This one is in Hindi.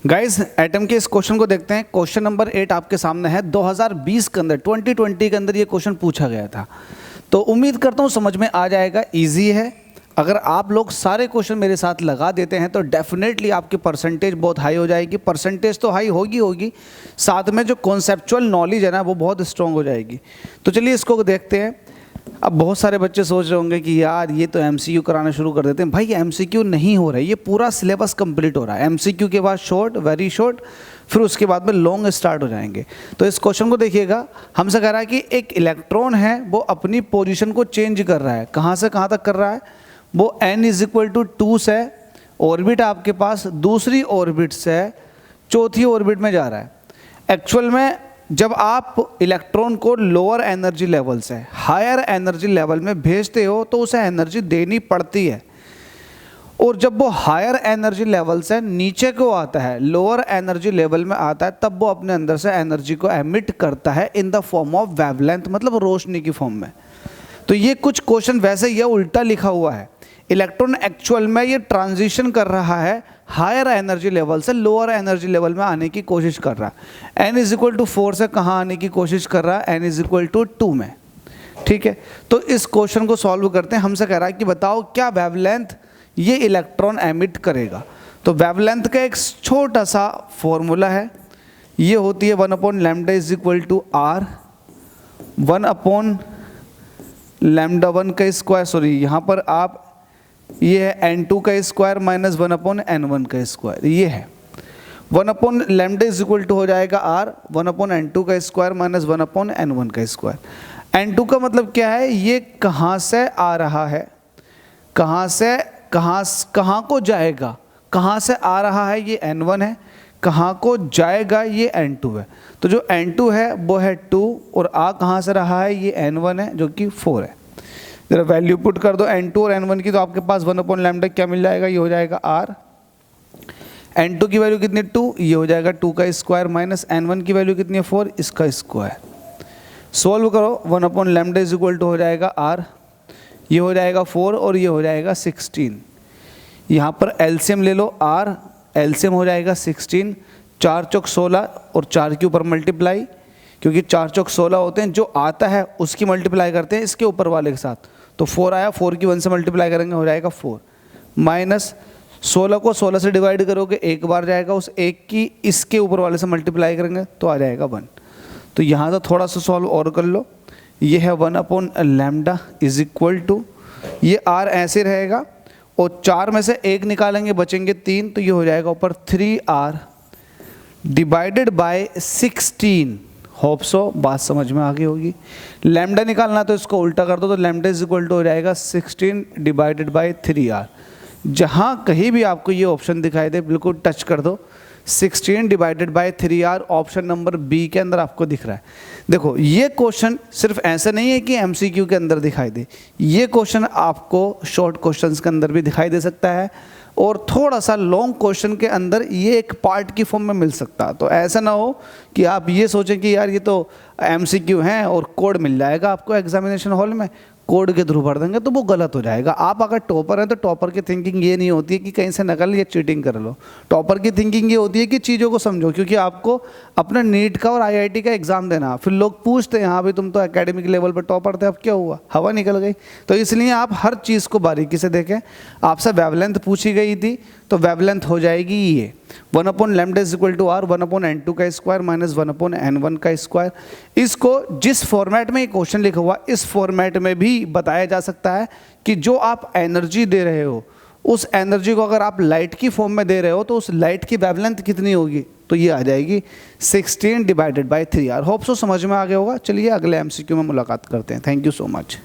गाइस एटम के इस क्वेश्चन को देखते हैं। क्वेश्चन नंबर 8 आपके सामने है। 2020 के अंदर 2020 के अंदर ये क्वेश्चन पूछा गया था, तो उम्मीद करता हूँ समझ में आ जाएगा। इजी है। अगर आप लोग सारे क्वेश्चन मेरे साथ लगा देते हैं तो डेफिनेटली आपकी परसेंटेज बहुत हाई हो जाएगी। परसेंटेज तो हाई होगी, साथ में जो कॉन्सेप्चुअल नॉलेज है ना वो बहुत स्ट्रॉन्ग हो जाएगी। तो चलिए इसको देखते हैं। अब बहुत सारे बच्चे सोच रहे होंगे कि यार ये तो एमसीक्यू कराना शुरू कर देते हैं। भाई एमसीक्यू नहीं हो रहा है, ये पूरा सिलेबस कंप्लीट हो रहा है। एमसीक्यू के बाद शॉर्ट, वेरी शॉर्ट, फिर उसके बाद में लॉन्ग स्टार्ट हो जाएंगे। तो इस क्वेश्चन को देखिएगा। हमसे कह रहा है कि एक इलेक्ट्रॉन है वो अपनी पोजीशन को चेंज कर रहा है। कहाँ से कहाँ तक कर रहा है? वो n=2 से ऑर्बिट आपके पास दूसरी ऑर्बिट से चौथी ऑर्बिट में जा रहा है। एक्चुअल में जब आप इलेक्ट्रॉन को लोअर एनर्जी लेवल से हायर एनर्जी लेवल में भेजते हो तो उसे एनर्जी देनी पड़ती है, और जब वो हायर एनर्जी लेवल से नीचे को आता है, लोअर एनर्जी लेवल में आता है, तब वो अपने अंदर से एनर्जी को एमिट करता है in the form of wavelength, मतलब रोशनी की फॉर्म में। तो ये कुछ क्वेश्चन वैसे ये उल्टा लिखा हुआ है। इलेक्ट्रॉन एक्चुअल में ये ट्रांजिशन कर रहा है, हायर एनर्जी लेवल से लोअर एनर्जी लेवल में आने की कोशिश कर रहा है। n=4 से कहाँ आने की कोशिश कर रहा है? n=2 में। ठीक है, तो इस क्वेश्चन को सॉल्व करते हैं। हमसे कह रहा है कि बताओ क्या वेवलेंथ ये इलेक्ट्रॉन एमिट करेगा। तो वेवलेंथ का एक छोटा सा फॉर्मूला है, ये होती है 1/λ=r 1/λ1 का स्क्वायर। सॉरी, यहाँ पर आप ये है n2 का स्क्वायर माइनस 1/n1 का स्क्वायर। ये है 1/λ हो जाएगा r 1/n2 का स्क्वायर माइनस 1/n1 का स्क्वायर। n2 का मतलब क्या है? ये कहाँ से आ रहा है, कहाँ से कहाँ को जाएगा, कहाँ से आ रहा है ये n1 है, कहाँ को जाएगा ये n2 है। तो जो n2 है वो है 2 और आ कहाँ से रहा है ये n1 है जो कि 4 है। जरा वैल्यू पुट कर दो n2 और n1 की, तो आपके पास 1/λ क्या मिल जाएगा? ये हो जाएगा r। n2 की वैल्यू कितनी? 2, ये हो जाएगा 2 का स्क्वायर माइनस n1 की वैल्यू कितनी है? 4, इसका स्क्वायर। सॉल्व करो, 1/λ हो जाएगा r, ये हो जाएगा 4 और ये हो जाएगा 16। यहाँ पर एलसीएम ले लो, r एलसीएम हो जाएगा 16, 4 चौक 16 और 4 के ऊपर मल्टीप्लाई, क्योंकि 4 चौक 16 होते हैं, जो आता है उसकी मल्टीप्लाई करते हैं इसके ऊपर वाले के साथ। तो 4 आया, 4 की 1 से मल्टीप्लाई करेंगे हो जाएगा 4, माइनस 16 को 16 से डिवाइड करोगे एक बार जाएगा, उस एक की इसके ऊपर वाले से मल्टीप्लाई करेंगे तो आ जाएगा 1। तो यहाँ से थोड़ा सा सॉल्व और कर लो। ये है 1/λ=, ये r ऐसे रहेगा और 4 में से 1 निकालेंगे बचेंगे 3, तो ये हो जाएगा ऊपर 3r divided by 16। Hope so बात समझ में आ गई होगी। लैम्डा निकालना तो इसको उल्टा कर दो, तो λ हो जाएगा 16 डिवाइडेड बाय 3r। जहाँ कहीं भी आपको ये ऑप्शन दिखाई दे बिल्कुल टच कर दो। 16 divided by 3r option number B के अंदर आपको दिख रहा है। देखो ये क्वेश्चन सिर्फ ऐसा नहीं है कि एमसीक्यू के अंदर दिखाई दे, ये क्वेश्चन आपको शॉर्ट क्वेश्चंस के अंदर भी दिखाई दे सकता है, और थोड़ा सा लॉन्ग क्वेश्चन के अंदर ये एक पार्ट की फॉर्म में मिल सकता है। तो ऐसा ना हो कि आप ये सोचें कि यार ये तो एमसीक्यू हैं और कोड मिल जाएगा आपको एग्जामिनेशन हॉल में, कोड के थ्रू भर देंगे, तो वो गलत हो जाएगा। आप अगर टॉपर हैं तो टॉपर की थिंकिंग ये नहीं होती है कि कहीं से नकल या चीटिंग कर लो। टॉपर की थिंकिंग ये होती है कि चीज़ों को समझो, क्योंकि आपको अपना नीट का और आईआईटी का एग्जाम देना। फिर लोग पूछते हैं हाँ भाई तुम तो एकेडमिक लेवल पर टॉपर थे, अब क्या हुआ, हवा निकल गई। तो इसलिए आप हर चीज़ को बारीकी से देखें। आपसे वेवलेंथ पूछी गई थी, तो वेवलेंथ हो जाएगी ये 1/λ=r 1/n2 का स्क्वायर माइनस 1/n1 का स्क्वायर। इसको जिस फॉर्मेट में ये क्वेश्चन लिखा हुआ, इस फॉर्मेट में भी बताया जा सकता है कि जो आप एनर्जी दे रहे हो, उस एनर्जी को अगर आप लाइट की फॉर्म में दे रहे हो तो उस लाइट की वेवलेंथ कितनी होगी? तो ये आ जाएगी 16 divided by 3r। Hope so समझ में आ गया होगा। चलिए अगले एमसीक्यू में मुलाकात करते हैं। Thank you so much.